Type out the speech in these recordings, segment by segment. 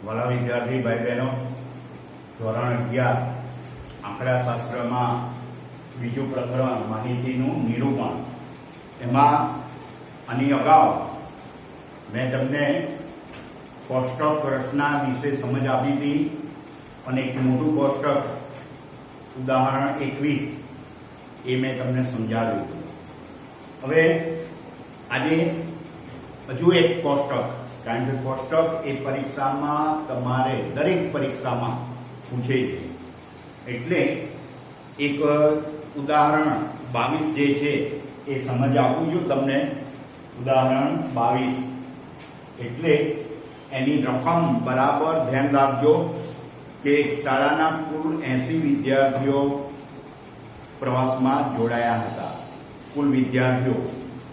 વાલા વિદ્યાર્થી ભાઈ બહેનો, ધોરણ 11 આંકડાશાસ્ત્રમાં બીજું પ્રકરણ માહિતીનું નિરૂપણ. એમાં આની અગાઉ મેં તમને કોષ્ટક રચના વિશે સમજ આપી હતી અને એક મોટું કોષ્ટક ઉદાહરણ 21 એ મેં તમને સમજાવ્યું હતું. હવે આજે હજુ એક કોષ્ટક, કારણ કે કોષ્ટક એ પરીક્ષામાં તમારે દરેક પરીક્ષામાં પૂછે છે, એટલે એક ઉદાહરણ 22 જે છે એ સમજ આપું છું તમને. ઉદાહરણ 22 એટલે એની રકમ બરાબર ધ્યાન રાખજો કે એક શાળાના કુલ 80 વિદ્યાર્થીઓ પ્રવાસમાં જોડાયા હતા. કુલ વિદ્યાર્થીઓ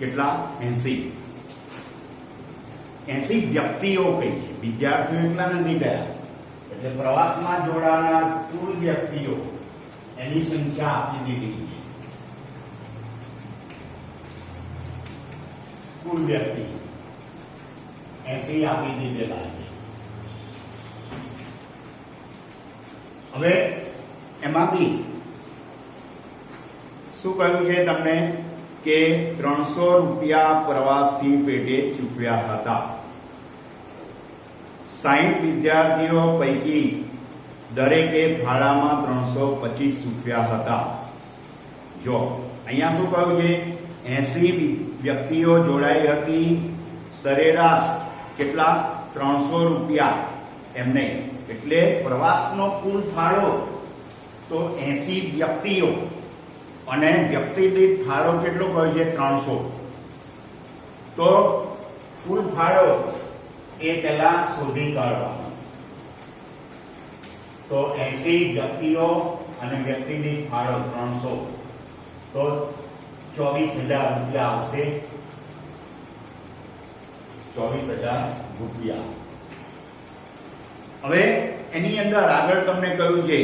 કેટલા? 80 વ્યક્તિઓ કઈ છે, વિદ્યાર્થીઓ એટલા નથી ગયા. એટલે પ્રવાસમાં જોડાનાર કુલ વ્યક્તિઓ એની સંખ્યા આપી દીધી છે. કુલ વ્યક્તિ 80 આપી દીધેલા છે. હવે એમાંથી શું કહ્યું છે તમને કે 300 રૂપિયા પ્રવાસી પેટે ચૂકવ્યા હતા. 60 વિદ્યાર્થીઓ પૈકી દરેકે ભાડામાં 325 ચૂકવ્યા હતા. જો અહીંયા શું કહ્યું છે? 80 વ્યક્તિઓ જોડાઈ હતી. સરેરાશ કેટલા? 300 રૂપિયા એમને. એટલે પ્રવાસનો કુલ ફાળો તો 80 વ્યક્તિઓ અને વ્યક્તિ દીઠ ફાળો કેટલો કહ્યો છે? 300. તો કુલ ફાળો એ પહેલા શોધી કાઢવાનો. તો 80 વ્યક્તિઓ અને વ્યક્તિ દીઠ ફાળો 300, તો 24,000 રૂપિયા આવશે. 24,000 રૂપિયા. હવે એની અંદર આગળ તમને કહ્યું છે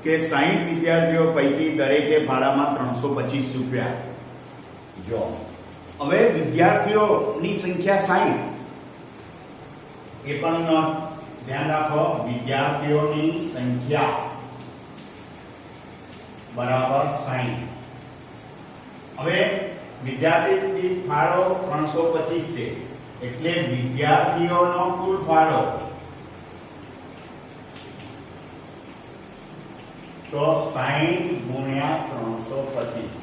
કે 60 વિદ્યાર્થીઓ પૈકી દરેકે ભાડામાં 325 રૂપિયા. જો હવે વિદ્યાર્થીઓની સંખ્યા 60, એ પણ ધ્યાન રાખો. વિદ્યાર્થીઓની સંખ્યા બરાબર 60. હવે વિદ્યાર્થી ફાળો 325 છે, એટલે વિદ્યાર્થીઓનો કુલ ફાળો તો 60 ગુણ્યા 325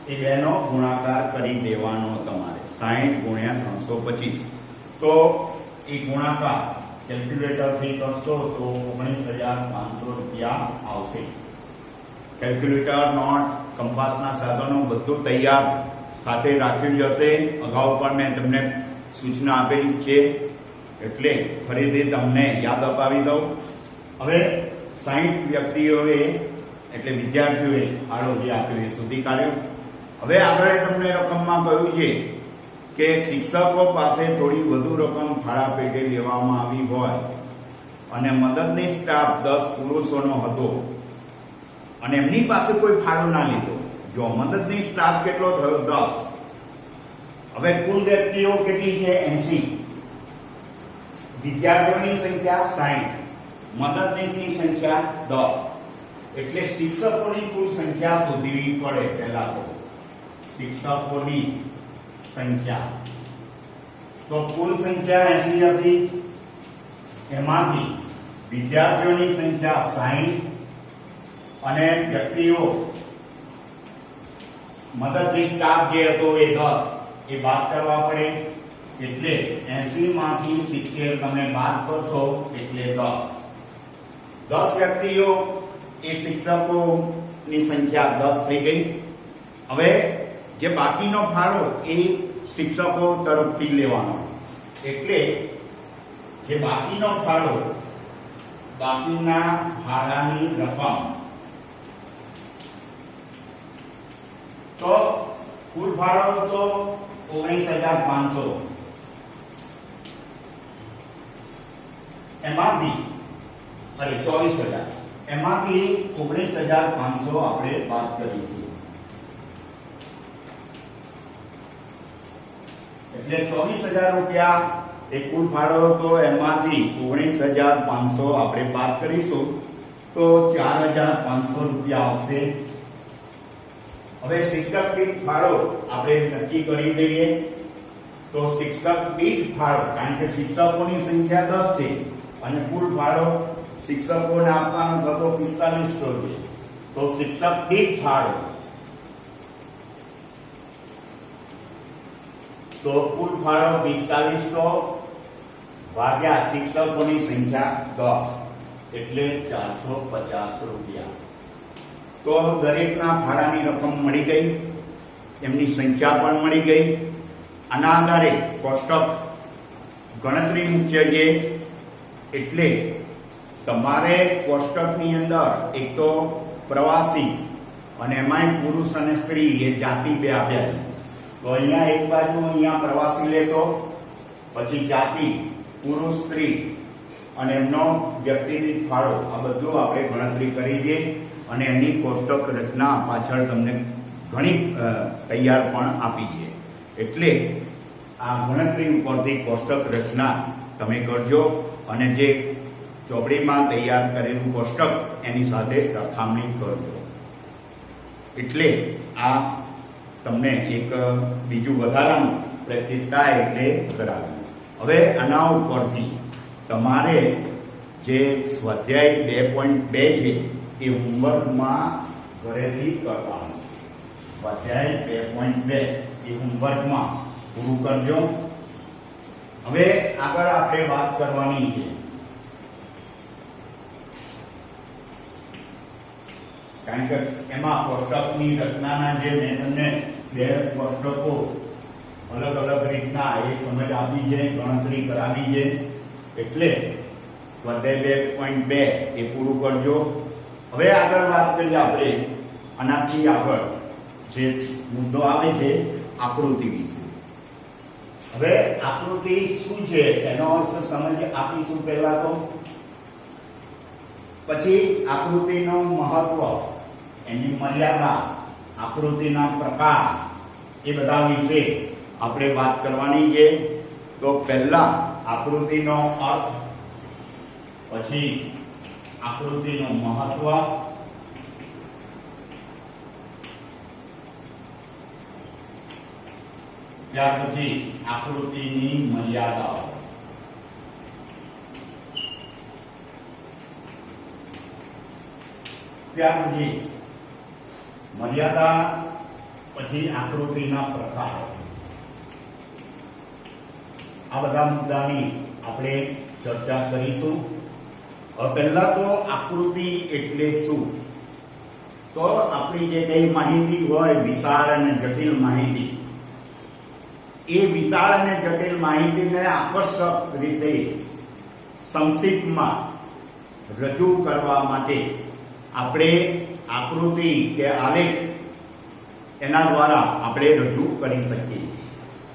એ બેનો ગુણાકાર કરી દેવાનો તમારે. 60 ગુણ્યા 325 તો એ ગુણાકાર કેલ્ક્યુલેટર થી કરશો તો 19,500 રૂપિયા આવશે. કેલ્ક્યુલેટર, નોટ, કંપાસના સાધનો બધું તૈયાર સાથે રાખ્યું જશે. અગાઉ પણ મેં તમને સૂચના આપેલી છે, એટલે ફરીથી તમને યાદ અપાવી દઉં. હવે 60 વ્યક્તિઓએ એટલે વિદ્યાર્થીઓએ ફાળો જે આપ્યો એ શોધી કાઢ્યો. હવે આગળ તમને રકમમાં કહ્યું છે કે શિક્ષકો પાસે થોડી વધુ રકમ ફાળા પેટે લેવામાં આવી હોય અને મદદની સ્ટાફ 10 પુરુષોનો હતો અને એમની પાસે કોઈ ફાળો ના લીધો. જો મદદની સ્ટાફ કેટલો થયો? 10. હવે કુલ વ્યક્તિઓ કેટલી છે? 80. વિદ્યાર્થીઓની સંખ્યા 60, મદદનીશની સંખ્યા 10. એટલે શિક્ષકોની કુલ સંખ્યા શોધવી પડે. પહેલા તો શિક્ષકોની સંખ્યા, તો કુલ સંખ્યા 80 હતી. એમાંથી વિદ્યાર્થીઓની સંખ્યા 60 અને વ્યક્તિઓ મદદની સ્ટાફ જે હતો એ 10, એ બાદ કરવા પડે. એટલે 80 માંથી 70 તમે બાદ કરશો એટલે 10. 10 વ્યક્તિઓ એ શિક્ષકોની સંખ્યા 10 થઈ ગઈ. હવે જે બાકીનો ફાળો એ શિક્ષકો તરફથી લેવાનો. એટલે જે બાકીનો ફાળો, બાકીના ફાળાની રકમ, તો કુલ ફાળો તો 19,500. એમાંથી 24,000, એમાંથી 19,500 આપણે બાદ કરીશું. એટલે 24,000 રૂપિયા એ કુલ ફાળો તો એમાંથી 19,500 આપણે બાદ કરીશું તો 4,500 રૂપિયા આવશે. હવે શિક્ષક દીઠ ફાળો આપણે નક્કી કરી દઈએ. તો શિક્ષક દીઠ ફાળો, કારણ કે શિક્ષકોની સંખ્યા 10 છે અને કુલ ફાળો શિક્ષકોને આપવાનો થતો 4500 છે. તો શિક્ષક દીઠ ફાળો તો કુલ ફાળો 4500 ભાગ્યા શિક્ષકોની સંખ્યા 10 એટલે 450 રૂપિયા. તો દરેકના ફાળાની રકમ મળી ગઈ, એમની સંખ્યા પણ મળી ગઈ. આના આધારે કોષ્ટક ગણતરી મુખ્ય છે. એટલે તમારે કોષ્ટકની અંદર એક તો પ્રવાસી અને એમાંય પુરુષ અને સ્ત્રી એ જાતિ બે આપ્યા છે. તો અહીંયા એક બાજુ અહીંયા પ્રવાસી લેશો, પછી જાતિ પુરુષ સ્ત્રી અને એમનો વ્યક્તિગત ફાળો, આ બધું આપણે ગણતરી કરી છે અને એની કોષ્ટક રચના પાછળ તમને ઘણી તૈયાર પણ આપી છે. એટલે આ ગણતરી ઉપરથી કોષ્ટક રચના તમે કરજો અને જે ચોપડીમાં તૈયાર કરેલું કોષ્ટક એની સાથે સરખામણી કરજો. એટલે આ તમને એક બીજું વધારાનું પ્રેક્ટિસ થાય એટલે કરાવ્યું. હવે આના ઉપરથી તમારે જે સ્વાધ્યાય 2.2 છે એ હોમવર્કમાં ઘરેથી કરવાનું. સ્વાધ્યાય 2.2 એ હોમવર્કમાં પૂરું કરજો. હવે આગળ આપણે વાત કરવાની છે કારણ કે એમાં કોષ્ટકની રચનાના જે મેં તમને બે કોષ્ટકો અલગ અલગ રીતના એ સમજ આપી છે, ગણતરી કરાવી છે. એટલે સ્વાધ્યાય 2.2 એ પૂરું કરજો. હવે આગળ વાત કરીએ આપણે આનાથી આગળ જે મુદ્દો આવે છે આકૃતિ વિશે. હવે આકૃતિ શું છે એનો અર્થ સમજ આપીશું પહેલા તો, પછી આકૃતિનું મહત્વ, એની મર્યાદા, આકૃતિના પ્રકાર એ બધા વિશે આપણે વાત કરવાની છે. તો પહેલા આકૃતિનો અર્થ, પછી આકૃતિનું મહત્વ, ત્યાર પછી આકૃતિની મર્યાદાઓ. ત્યાર પછી મર્યાદા, પછી આકૃતિના પ્રકાર. આ બધા મુદ્દાની આપણે ચર્ચા કરીશું. પહેલા તો આકૃતિ એટલે શું? તો આપણી જે કઈ માહિતી હોય વિશાળ અને જટિલ માહિતી, એ વિશાળ અને જટિલ માહિતીને આકર્ષક રીતે સંક્ષિપ્તમાં રજૂ કરવા માટે આપણે આકૃતિ કે આલેખ એના દ્વારા આપણે રજૂ કરી શકીએ.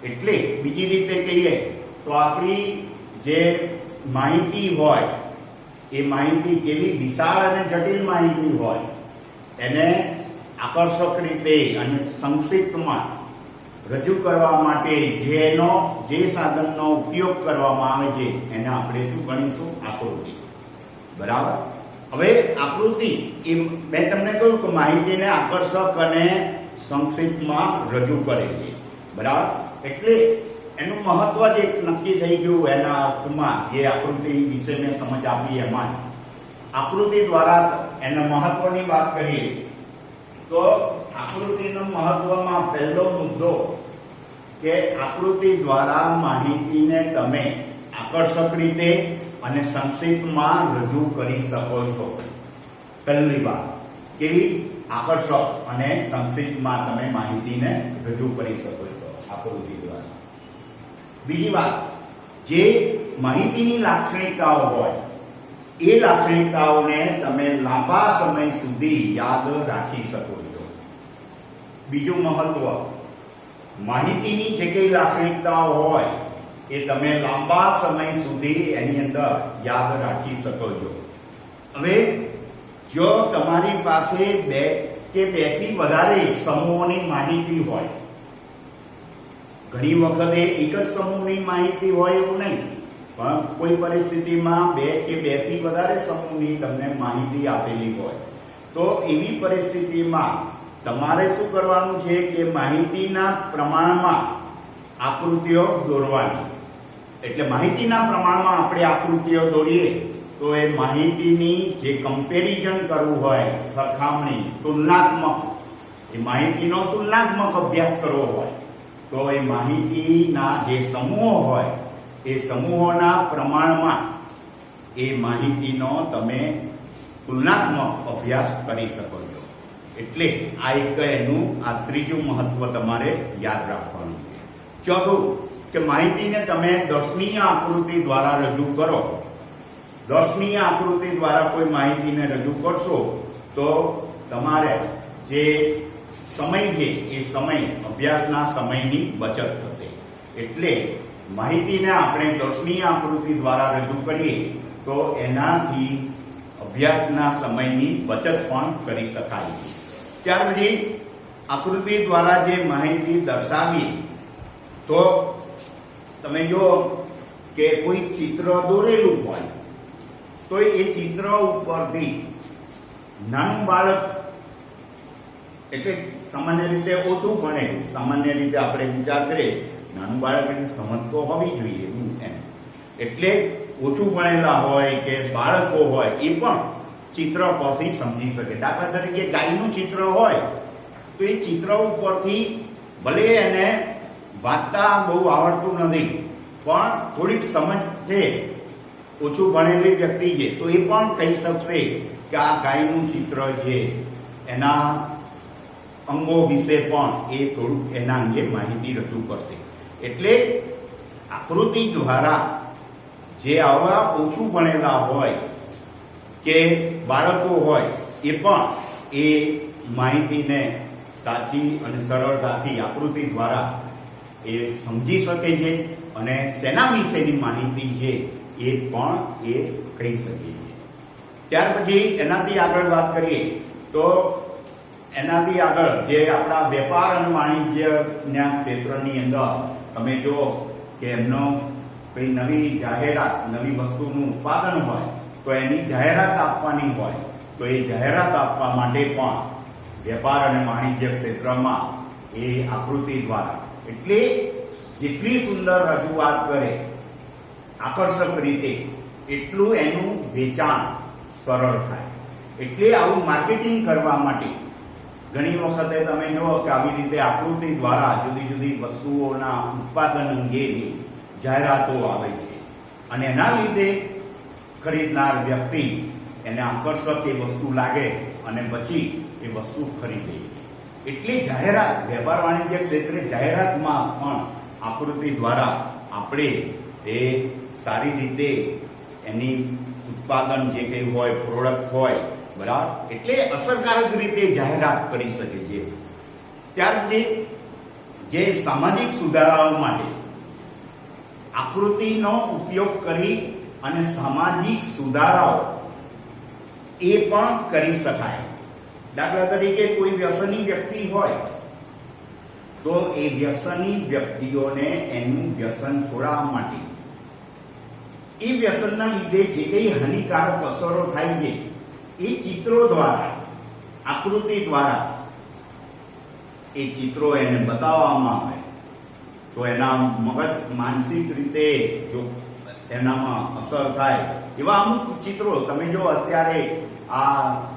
એટલે બીજી રીતે કહીએ તો આપણી જે માહિતી હોય એ માહિતી કેવી વિશાળ અને જટિલ માહિતી હોય એને આકર્ષક રીતે અને સંક્ષિપ્તમાં રજૂ કરવા માટે જે સાધનનો ઉપયોગ કરવામાં આવે છે એને આપણે શું ગણીશું? આકૃતિ. બરાબર. હવે આકૃતિ એ મેં તમને કહ્યું કે માહિતીને આકર્ષક અને સંક્ષિપ્તમાં રજૂ કરે છે. બરાબર. એટલે એનું મહત્વ જે નક્કી થઈ ગયું એના અર્થમાં જે આકૃતિ વિશે મેં સમજ આપી એમાં આકૃતિ દ્વારા એના મહત્વની વાત કરીએ તો આકૃતિનું મહત્વમાં પહેલો મુદ્દો કે આકૃતિ દ્વારા માહિતીને તમે આકર્ષક રીતે અને સંક્ષિપ્તમાં રજૂ કરી શકો છો. પહેલી વાત કેવી? આકર્ષક અને સંક્ષિપ્તમાં તમે માહિતીને રજૂ કરી શકો છો આકૃતિ દ્વારા. બીજી વાત, જે માહિતીની લાક્ષણિકતાઓ હોય એ લાક્ષણિકતાઓને તમે લાંબા સમય સુધી યાદ રાખી શકો છો. બીજું મહત્વ, માહિતીની જે કઈ લાક્ષણિકતાઓ હોય એ તમે લાંબા સમય સુધી એની અંદર યાદ રાખી શકો છો. હવે જો તમારી પાસે બે કે બેથી વધારે સમૂહોની માહિતી હોય, ઘણી વખતે એક જ સમૂહની માહિતી હોય એવું નહીં, પણ કોઈ પરિસ્થિતિમાં બે કે બે થી વધારે સમૂહની તમને માહિતી આપેલી હોય, તો એવી પરિસ્થિતિમાં તમારે શું કરવાનું છે કે માહિતીના પ્રમાણમાં આકૃતિઓ દોરવાની. એટલે માહિતીના પ્રમાણમાં આપણે આકૃતિઓ દોરીએ તો એ માહિતીની જે કમ્પેરિઝન કરવું હોય, સરખામણી, તુલનાત્મક, એ માહિતીનો તુલનાત્મક અભ્યાસ કરવો હોય તો એ માહિતીના જે સમૂહો હોય એ સમૂહોના પ્રમાણમાં એ માહિતીનો તમે તુલનાત્મક અભ્યાસ કરી શકો છો. એટલે આ એક એનું આ ત્રીજું મહત્વ તમારે યાદ રાખવાનું છે. ચોથું કે માહિતીને તમે દર્શનીય આકૃતિ દ્વારા રજૂ કરો. દર્શનીય આકૃતિ દ્વારા કોઈ માહિતીને રજૂ કરશો તો તમારે જે સમય છે એ સમય, અભ્યાસના સમયની બચત થશે. એટલે માહિતીને આપણે દર્શનીય આકૃતિ દ્વારા રજૂ કરીએ તો એનાથી અભ્યાસના સમયની બચત પણ કરી શકાય. ત્યાર પછી આકૃતિ દ્વારા જે માહિતી દર્શાવીએ તો તમે જો કે કોઈ ચિત્ર દોરેલું હોય તો એ ચિત્ર ઉપરથી નાનું બાળક, એટલે સામાન્ય રીતે ઓછું ભણેલું, સામાન્ય રીતે આપણે વિચાર કરીએ નાનું બાળક એટલે સમજ તો હોવી જોઈએ એમ, એટલે ઓછું ભણેલા હોય કે બાળકો હોય એ પણ ચિત્ર પરથી સમજી શકે. દાખલા તરીકે ગાયનું ચિત્ર હોય તો એ ચિત્ર ઉપરથી ભલે એને વાંચતા બહુ આવડતું નથી પણ થોડીક સમજ છે, ઓછું ભણેલી વ્યક્તિ છે તો એ પણ કહી શકશે કે આ ગાયનું ચિત્ર છે, એના અંગો વિશે પણ એ થોડુંક એના અંગે માહિતી રજૂ કરશે. એટલે આકૃતિ દ્વારા જે આવા ઓછું ભણેલા હોય કે બાળકો હોય એ પણ એ માહિતીને સાચી અને સરળતાથી આકૃતિ દ્વારા એ સમજી શકે છે અને શેના વિશેની માહિતી છે એ પણ એ કહી શકે છે. ત્યાર પછી એનાથી આગળ વાત કરીએ તો એનાથી આગળ જે આપણા વેપાર અને વાણિજ્યના ક્ષેત્રની અંદર તમે જો કે એમનો કઈ નવી જાહેરાત, નવી વસ્તુનું ઉત્પાદન હોય તો એની જાહેરાત આપવાની હોય તો એ જાહેરાત આપવા માટે પણ વેપાર અને વાણિજ્ય ક્ષેત્રમાં એ આકૃતિ દ્વારા, એટલે જેટલી સુંદર રજૂઆત કરે આકર્ષક રીતે એટલું એનું વેચાણ સરળ થાય. એટલે આવું માર્કેટિંગ કરવા માટે ઘણી વખતે તમે જો કે આવી રીતે આકૃતિ દ્વારા જુદી જુદી વસ્તુઓના ઉત્પાદન અંગેની જાહેરાતો આવે છે અને એના લીધે ખરીદનાર વ્યક્તિ એને આકર્ષક એ વસ્તુ લાગે અને પછી એ વસ્તુ ખરીદે. એટલે જાહેરાત, વેપાર વાણિજ્ય ક્ષેત્રે જાહેરાતમાં પણ આકૃતિ દ્વારા આપણે એ સારી રીતે એની ઉત્પાદન જે કંઈ હોય, પ્રોડક્ટ હોય, બરાબર, એટલે અસરકારક રીતે જાહેરાત કરી શકે છે. ત્યાર પછી જે સામાજિક સુધારાઓ માટે આકૃતિનો ઉપયોગ કરી અને સામાજિક સુધારાઓ એ પણ કરી શકાય. દાખલા તરીકે કોઈ વ્યસની વ્યક્તિ હોય તો એ વ્યસની વ્યક્તિઓને એનું વ્યસન છોડાવવા માટે, એ વ્યસનના લીધે જે કંઈ હાનિકારક અસરો થાય છે એ ચિત્રો દ્વારા, આકૃતિ દ્વારા એ ચિત્રો એને બતાવવામાં આવે તો એના મગજ માનસિક રીતે જો એનામાં અસર થાય એવા અમુક ચિત્રો તમે જો અત્યારે આ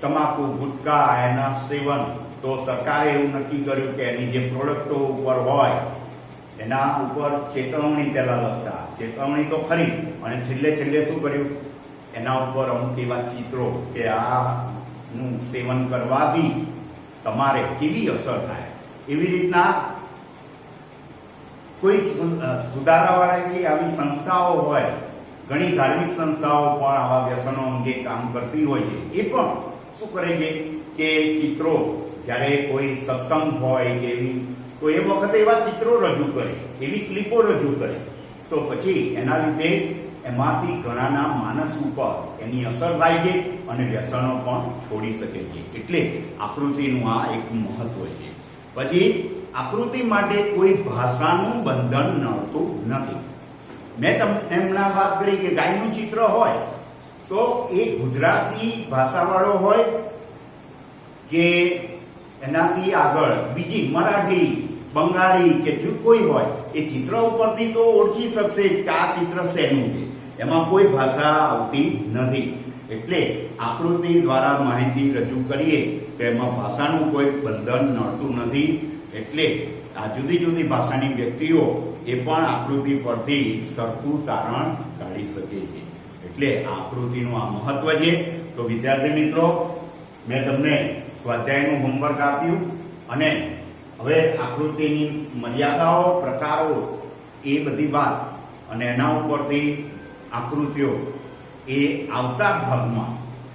તમાકુ, ગુટકા, એના સેવન, તો સરકારે એવું નક્કી કર્યું કે એની જે પ્રોડક્ટો ઉપર હોય એના ઉપર ચેતવણી પહેલા લખતા, ચેતવણી તો ખરી, અને છેલ્લે છેલ્લે શું કર્યું, એના ઉપર અમુક એવા ચિત્રો કે આનું સેવન કરવાથી તમારે કેવી અસર થાય. એવી રીતના કોઈ સુધારાવાળી આવી સંસ્થાઓ હોય, ઘણી ધાર્મિક સંસ્થાઓ પણ આવા વ્યસનો અંગે કામ કરતી હોય છે, એ પણ શું કરે છે કે ચિત્રો જ્યારે કોઈ સત્સંગ હોય કે એવી, તો એ વખતે એવા ચિત્રો રજૂ કરે, એવી ક્લિપો રજૂ કરે, તો પછી એના લીધે એમાંથી ઘણાના માનસ ઉપર એની અસર થાય છે અને વ્યસનો પણ છોડી શકે છે. એટલે આકૃતિનું આ એક મહત્વ છે. પછી આકૃતિ માટે કોઈ ભાષાનું બંધન નડતું નથી. મેં તમને હમણાં વાત કરી કે ગાયનું ચિત્ર હોય તો એ ગુજરાતી ભાષાવાળો હોય કે એનાથી આગળ બીજી મરાઠી, બંગાળી કે જો કોઈ હોય એ ચિત્ર ઉપરથી તો ઓળખી શકશે કે આ ચિત્ર શેનું છે. એમાં કોઈ ભાષા આવતી નથી. એટલે આકૃતિ દ્વારા માહિતી રજૂ કરીએ તો એમાં ભાષાનું કોઈ બંધન નડતું નથી. એટલે આ જુદી જુદી ભાષાની વ્યક્તિઓ એ પણ આકૃતિ પરથી સરખું તારણ કાઢી શકે છે. એટલે આકૃતિનું આ મહત્વ છે. તો વિદ્યાર્થી મિત્રો, મેં તમને સ્વાધ્યાયનું હોમવર્ક આપ્યું અને હવે આકૃતિની મર્યાદાઓ, પ્રકારો, એ બધી વાત અને એના ઉપરથી આકૃતિઓ એ આવતા ભાગમાં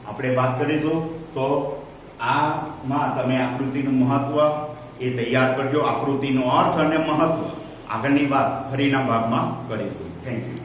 આપણે વાત કરીશું. તો આમાં તમે આકૃતિનું મહત્વ એ તૈયાર કરજો. આકૃતિનો અર્થ અને મહત્વ આગળની વાત ફરીના ભાગમાં કરીશું. Thank you.